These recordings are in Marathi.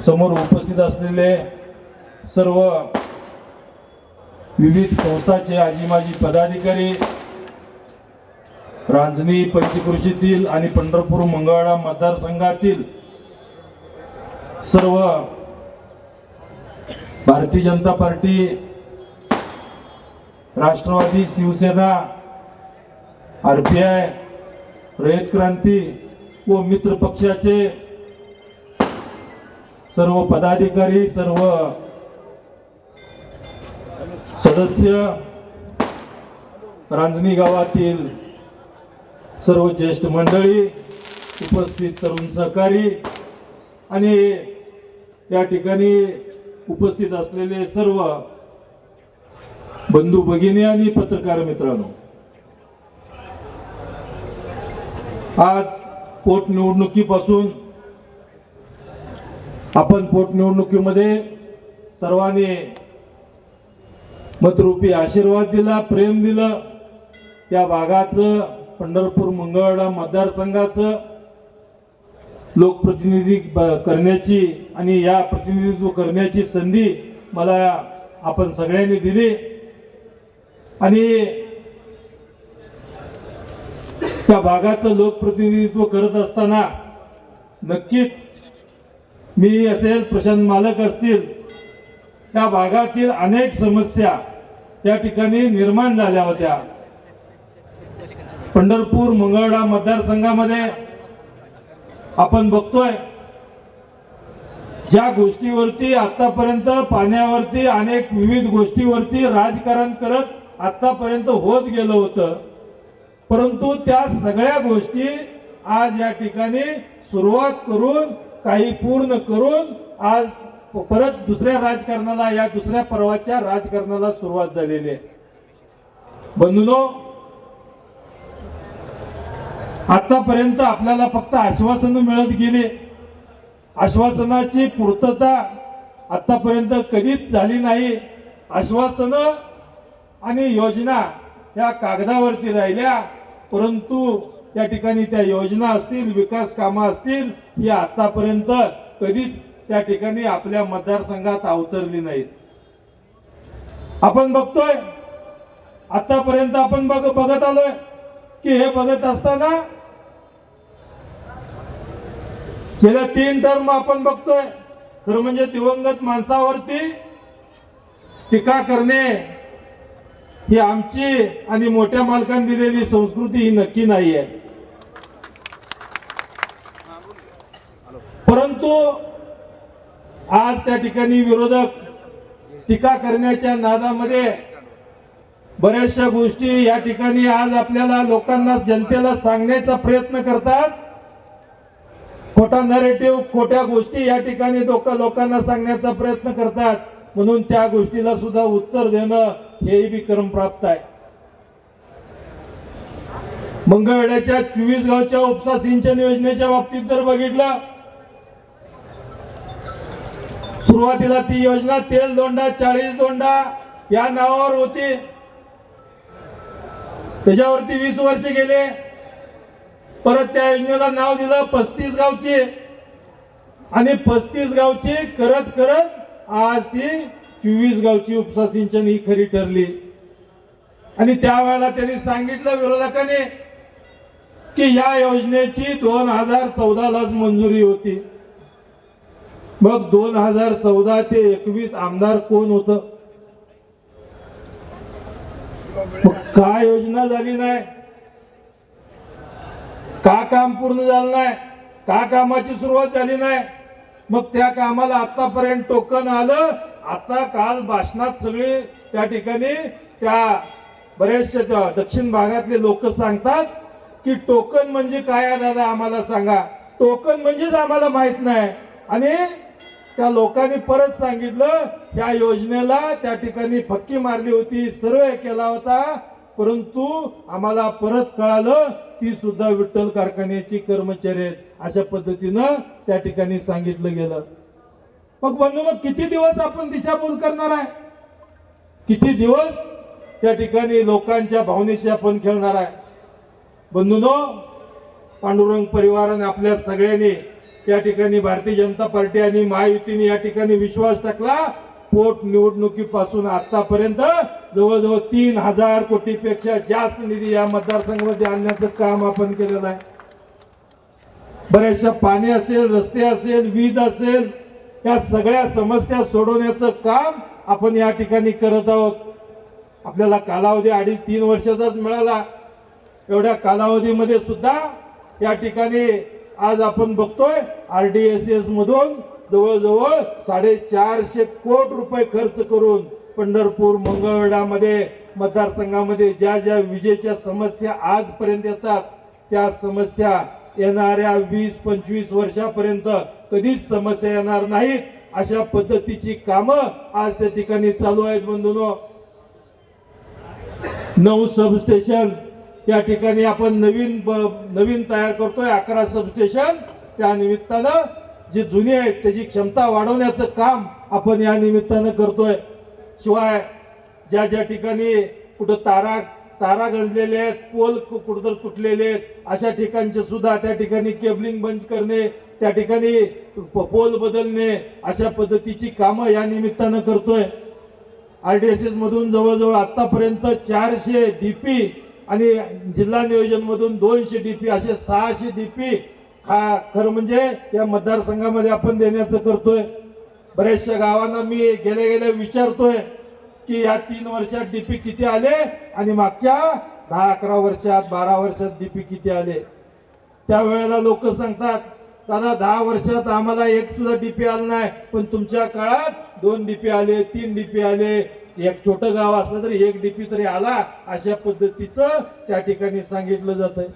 समोर उपस्थित असलेले सर्व विविध संस्थांचे आजी माजी पदाधिकारी, रांजणी पंचक्रोशीतील आणि पंढरपूर मंगळवेढा मतदारसंघातील सर्व भारतीय जनता पार्टी, राष्ट्रवादी, शिवसेना, आरपीआय, रयत क्रांती व मित्र पक्षाचे सर्व पदाधिकारी, सर्व सदस्य, रांजणी गावातील सर्व ज्येष्ठ मंडळी, उपस्थित तरुण सहकारी आणि या ठिकाणी उपस्थित असलेले सर्व बंधू भगिनी आणि पत्रकार मित्रांनो, आज पोटनिवडणुकीपासून आपण पोटनिवडणुकीमध्ये सर्वांनी मतरूपी आशीर्वाद दिला, प्रेम दिलं. त्या भागाचं, पंढरपूर मंगळवेढा मतदारसंघाचं लोकप्रतिनिधी करण्याची आणि या प्रतिनिधित्व करण्याची संधी मला आपण सगळ्यांनी दिली. आणि त्या भागाचं लोकप्रतिनिधित्व करत असताना नक्कीच मी असेल, प्रशांत मालक असतील, त्या भागातील अनेक समस्या त्या ठिकाणी निर्माण झाल्या होत्या. पंढरपूर मंगळवेढा मतदारसंघामध्ये आपण बघतोय ज्या गोष्टीवरती आतापर्यंत पाण्यावरती अनेक विविध गोष्टीवरती राजकारण करत आतापर्यंत होत गेलं होतं, परंतु त्या सगळ्या गोष्टी आज या ठिकाणी सुरुवात करून, काही पूर्ण करून आज परत दुसऱ्या राजकारणाला, या दुसऱ्या पर्वाच्या राजकारणाला सुरुवात झालेली आहे. बंधूंनो, आतापर्यंत आपल्याला फक्त आश्वासनं मिळत गेली. आश्वासनाची पूर्तता आतापर्यंत कधीच झाली नाही. आश्वासनं आणि योजना या कागदावरती राहिल्या, परंतु त्या ठिकाणी त्या योजना असतील, विकास कामं असतील, ही आतापर्यंत कधीच त्या ठिकाणी आपल्या मतदारसंघात अवतरली नाहीत. आपण बघतोय, आतापर्यंत आपण बघत आलोय की हे बघत असताना गेल्या 3 टर्म आपण बघतोय, खरं म्हणजे दिवंगत माणसावरती टीका करणे ही आमची आणि मोठ्या मालकांनी दिलेली संस्कृती ही नक्की नाही आहे. परंतु आज त्या ठिकाणी विरोधक टीका करण्याच्या नादामध्ये बऱ्याचशा गोष्टी या ठिकाणी आज आपल्याला, लोकांना, जनतेला सांगण्याचा प्रयत्न करतात. खोटा नरेटिव्ह, खोट्या गोष्टी या ठिकाणी लोकांना सांगण्याचा प्रयत्न करतात. म्हणून त्या गोष्टीला सुद्धा उत्तर देणं हेही बी क्रमप्राप्त आहे. मंगळवेढ्याच्या 24 गावच्या उपसा सिंचन योजनेच्या बाबतीत जर बघितलं, सुरुवातीला ती योजना तेल दोंडा 40 दोंडा या नावावर होती. त्याच्यावरती 20 वर्ष गेले. परत त्या योजनेला नाव दिलं 35 गावची, आणि 35 गावची करत करत आज ती 24 गावची उपसा सिंचन ही खरी ठरली. आणि त्यावेळेला त्यांनी सांगितलं विरोधकांनी की या योजनेची 2014लाच मंजुरी होती. मग 2014 ते 21 आमदार कोण होतं? का योजना झाली नाही? का काम पूर्ण झालं नाही? का कामाची सुरुवात झाली नाही? मग त्या कामाला आतापर्यंत टोकन आलं. आता काल भाषणात सगळे त्या ठिकाणी त्या बऱ्याचशा दक्षिण भागातले लोक सांगतात की टोकन म्हणजे काय आहे दादा, आम्हाला सांगा. टोकन म्हणजेच आम्हाला माहित नाही. आणि त्या लोकांनी परत सांगितलं या योजनेला त्या ठिकाणी फक्की मारली होती, सर्वे केला होता, परंतु आम्हाला परत कळालं ती सुद्धा विठ्ठल कारखान्याची कर्मचारी आहेत, अशा पद्धतीनं त्या ठिकाणी सांगितलं गेलं. मग बंधूंनो, किती दिवस आपण दिशाभूल करणार आहे? किती दिवस त्या ठिकाणी लोकांच्या भावनेशी आपण खेळणार आहे? बंधूंनो, पांडुरंग परिवाराने आपल्या सगळ्यांनी या ठिकाणी भारतीय जनता पार्टी आणि महायुतीने या ठिकाणी विश्वास टाकला. पोट निवडणुकीपासून आतापर्यंत जवळजवळ 3000 कोटीपेक्षा जास्त निधी या मतदारसंघामध्ये आणण्याचं काम आपण केलेलं आहे. बऱ्याचशा पाणी असेल, रस्ते असेल, वीज असेल, या सगळ्या समस्या सोडवण्याचं काम आपण या ठिकाणी करत आहोत. आपल्याला कालावधी 2.5-3 वर्षाचाच मिळाला. एवढ्या कालावधीमध्ये सुद्धा या ठिकाणी आज आपण बघतोय RDSS मधून जवळजवळ 450 कोटी रुपये खर्च करून पंढरपूर मंगळवेढामध्ये मतदारसंघामध्ये ज्या ज्या विजेच्या समस्या आजपर्यंत येतात त्या समस्या येणाऱ्या 20-25 वर्षापर्यंत कधीच समस्या येणार नाहीत अशा पद्धतीची कामं आज त्या ठिकाणी चालू आहेत. बंधूंनो, 9 सबस्टेशन या ठिकाणी आपण नवीन तयार करतोय. 11 सबस्टेशन त्या निमित्तानं जी जुनी आहेत त्याची क्षमता वाढवण्याचं काम आपण या निमित्तानं करतोय. शिवाय ज्या ज्या ठिकाणी कुठं तारा गंजलेले आहेत, पोल कुठं तुटलेले आहेत, अशा ठिकाणचे सुद्धा त्या ठिकाणी केबलिंग बंद करणे, त्या ठिकाणी पोल बदलणे, अशा पद्धतीची कामं या निमित्तानं करतोय. RDSS मधून जवळजवळ आतापर्यंत 400 DP आणि जिल्हा नियोजन मधून 200 DP असे 600 DP खरं म्हणजे या मतदारसंघामध्ये आपण देण्याचं करतोय. बऱ्याचशा गावांना मी गेल्या विचारतोय की या 3 वर्षात DP किती आले आणि मागच्या 10-11 वर्षात 12 वर्षात DP किती आले. त्यावेळेला लोक सांगतात, दादा 10 वर्षात आम्हाला एक सुद्धा DP आला नाही, पण तुमच्या काळात 2 DP आले, 3 DP आले, एक छोटं गाव असलं तरी 1 DP तरी आला, अशा पद्धतीचं त्या ठिकाणी सांगितलं जातंय.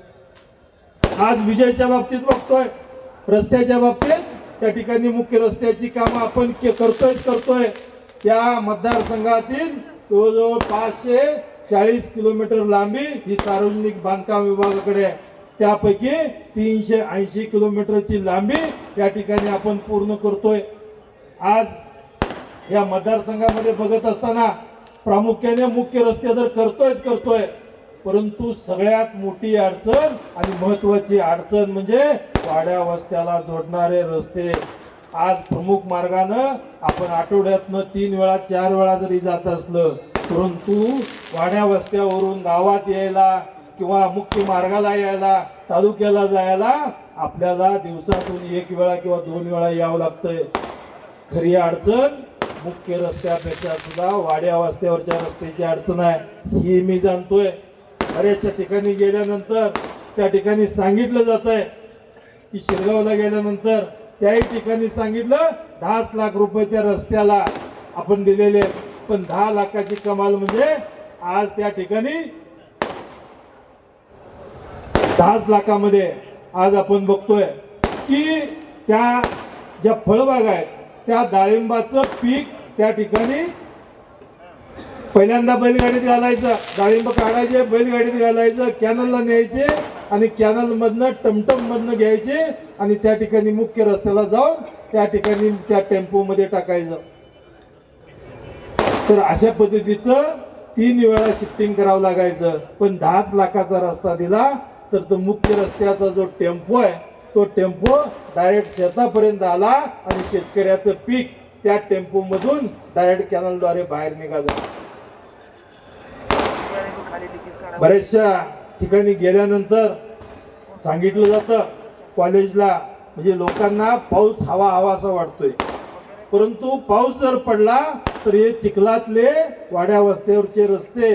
आज विजयच्या बाबतीत बघतोय, रस्त्याच्या बाबतीत त्या ठिकाणी मुख्य रस्त्याची कामं आपण करतोय. त्या मतदारसंघातील जवळजवळ 540 किलोमीटर लांबी ही सार्वजनिक बांधकाम विभागाकडे आहे. त्यापैकी 380 किलोमीटरची लांबी या ठिकाणी आपण पूर्ण करतोय. आज या मतदारसंघामध्ये बघत असताना प्रामुख्याने मुख्य रस्ते तर करतोय, परंतु सगळ्यात मोठी अडचण आणि महत्वाची अडचण म्हणजे वाड्या वस्त्याला जोडणारे रस्ते. आज प्रमुख मार्गानं आपण आठवड्यातनं 3 वेळा 4 वेळा जरी जात असलं, परंतु वाड्या वस्त्यावरून गावात यायला किंवा मुख्य मार्गाला यायला, तालुक्याला जायला आपल्याला दिवसातून 1 वेळा किंवा 2 वेळा यावं लागतंय. खरी अडचण मुख्य रस्त्यापेक्षा सुद्धा वाड्या वस्त्यावरच्या रस्त्याची अडचण आहे, ही मी जाणतोय. बऱ्याचशा ठिकाणी गेल्यानंतर त्या ठिकाणी सांगितलं जात आहे की शिरगावला गेल्यानंतर त्याही ठिकाणी सांगितलं 10 लाख रुपये त्या रस्त्याला आपण दिलेले, पण 10 लाखाची कमाल म्हणजे आज त्या ठिकाणी 10 लाखामध्ये आज आपण बघतोय की त्या ज्या फळबाग आहेत त्या डाळिंबाचं पीक त्या ठिकाणी पहिल्यांदा बैलगाडीत घालायचं, डाळिंब काढायचे, बैलगाडीत घालायचं, कॅनलला न्यायचे आणि कॅनल मधनं टमटम मधनं घ्यायचे आणि त्या ठिकाणी मुख्य रस्त्याला जाऊन त्या ठिकाणी त्या टेम्पो मध्ये टाकायचं. तर अशा पद्धतीचं 3 वेळा शिफ्टिंग करावं लागायचं. पण 10 लाखाचा रस्ता दिला तर तो मुख्य रस्त्याचा जो टेम्पो आहे तो टेम्पो डायरेक्ट शेतापर्यंत आला आणि शेतकऱ्याचं पीक त्या टेम्पो मधून डायरेक्ट कॅनलद्वारे बाहेर निघालं. बऱ्याचशा ठिकाणी गेल्यानंतर सांगितलं जातं कॉलेजला, म्हणजे लोकांना पाऊस हवासा वाटतोय, परंतु पाऊस जर पडला तर हे चिखलातले वाड्या वस्त्यावरचे रस्ते,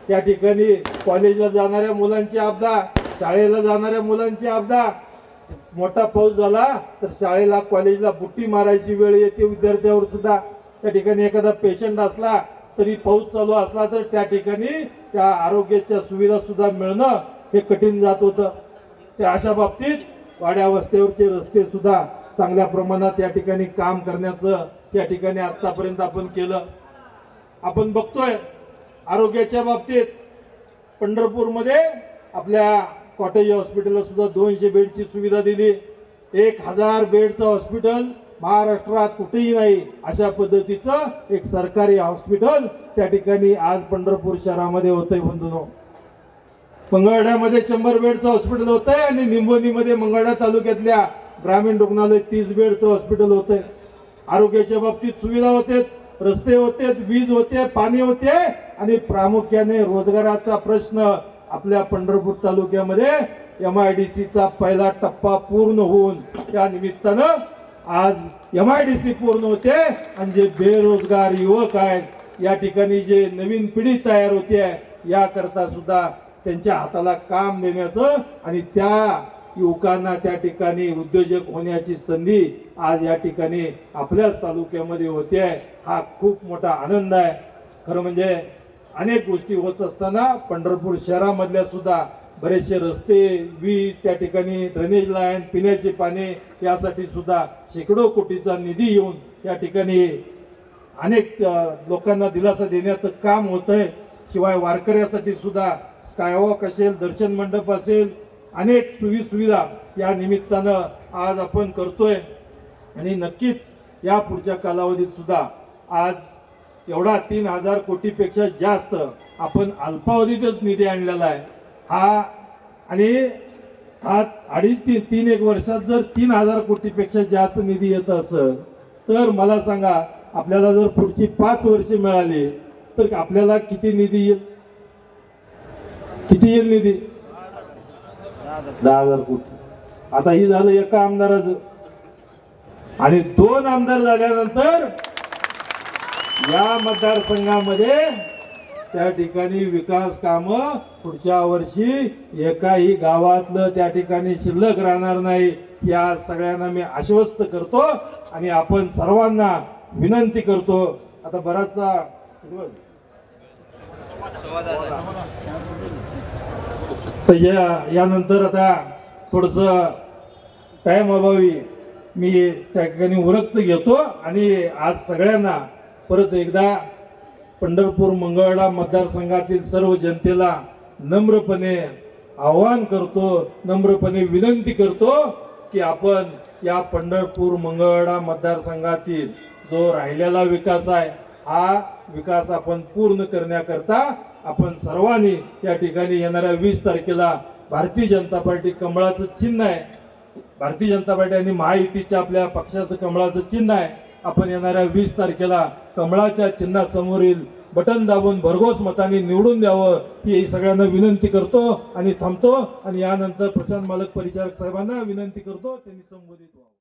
त्या ठिकाणी कॉलेजला जाणाऱ्या मुलांची अपघात, शाळेला जाणाऱ्या मुलांची अपघात, मोठा पाऊस झाला तर शाळेला कॉलेजला बुट्टी मारायची वेळ येते विद्यार्थ्यावर सुद्धा. त्या ठिकाणी एखादा पेशंट असला तरी पाऊस चालू असला तर त्या ठिकाणी त्या आरोग्याच्या सुविधा सुद्धा मिळणं हे कठीण जात होतं. त्या अशा बाबतीत वाड्या वस्त्यावरचे रस्ते सुद्धा चांगल्या प्रमाणात या ठिकाणी काम करण्याचं त्या ठिकाणी आतापर्यंत आपण केलं. आपण बघतोय आरोग्याच्या बाबतीत पंढरपूरमध्ये आपल्या कॉटेज हॉस्पिटलला सुद्धा 200 बेडची सुविधा दिली. 1000 बेडचं हॉस्पिटल महाराष्ट्रात कुठेही नाही अशा पद्धतीचं एक सरकारी हॉस्पिटल त्या ठिकाणी आज पंढरपूर शहरामध्ये होतंय. बंधूंनो, मंगळवेढ्यामध्ये 100 बेडचं हॉस्पिटल होतंय आणि निंबोनीमध्ये मंगळवेढा तालुक्यातल्या ग्रामीण रुग्णालय 30 बेडचं हॉस्पिटल होतंय. आरोग्याच्या बाबतीत सुविधा होते, रस्ते होते, वीज होते, पाणी होते आणि प्रामुख्याने रोजगाराचा प्रश्न आपल्या पंढरपूर तालुक्यामध्ये MIDC चा पहिला टप्पा पूर्ण होऊन त्या निमित्तानं आज MIDC पूर्ण होते आणि जे बेरोजगार युवक आहेत या ठिकाणी जे नवीन पिढी तयार होते याकरता सुद्धा त्यांच्या हाताला काम देण्याचं आणि त्या युवकांना त्या ठिकाणी उद्योजक होण्याची संधी आज या ठिकाणी आपल्याच तालुक्यामध्ये होते. हा खूप मोठा आनंद आहे. खरं म्हणजे अनेक गोष्टी होत असताना पंढरपूर शहरामधल्या सुद्धा बरेचसे रस्ते, वीज, त्या ठिकाणी ड्रेनेज लाईन, पिण्याचे पाणी यासाठी सुद्धा शेकडो कोटीचा निधी येऊन या ठिकाणी अनेक लोकांना दिलासा देण्याचं काम होतंय. शिवाय वारकऱ्यासाठी सुद्धा स्कायवॉक असेल, दर्शन मंडप असेल, अनेक सुविधा या निमित्तानं आज आपण करतोय आणि नक्कीच या पुढच्या कालावधीत सुद्धा आज एवढा 3000 कोटीपेक्षा जास्त आपण अल्पावधीतच निधी आणलेला आहे. हा आणि हा 2.5-3 वर्षात जर 3000 कोटीपेक्षा जास्त निधी येत असेल तर मला सांगा आपल्याला जर पुढची 5 वर्षे मिळाली तर आपल्याला किती निधी येईल? किती येईल निधी? 10,000 कोटी. आता ही झालं एका आमदाराचं आणि 2 आमदार झाल्यानंतर या मतदारसंघामध्ये त्या ठिकाणी विकास कामं पुढच्या वर्षी एकाही गावातलं त्या ठिकाणी शिल्लक राहणार नाही. या सगळ्यांना मी आश्वस्त करतो आणि आपण सर्वांना विनंती करतो. आता बराचसा तर यानंतर आता थोडस टाइम अभावी मी त्या ठिकाणी उरक्त घेतो आणि आज सगळ्यांना परत एकदा पंढरपूर मंगळवेढा मतदारसंघातील सर्व जनतेला नम्रपणे आवाहन करतो, नम्रपणे विनंती करतो की आपण या पंढरपूर मंगळवेढा मतदारसंघातील जो राहिलेला विकास आहे हा विकास आपण पूर्ण करण्याकरता आपण सर्वांनी या ठिकाणी येणाऱ्या 20 तारखेला भारतीय जनता पार्टी कमळाचं चिन्ह आहे, भारतीय जनता पार्टी आणि महायुतीच्या आपल्या पक्षाचं कमळाचं चिन्ह आहे. आपण येणाऱ्या 20 तारखेला कमळाच्या चिन्हासमोरील बटन दाबून भरघोस मताने निवडून द्यावं ही सगळ्यांना विनंती करतो आणि थांबतो आणि यानंतर प्रशांत मालक परिचारक साहेबांना विनंती करतो त्यांनी संबोधित व्हावं.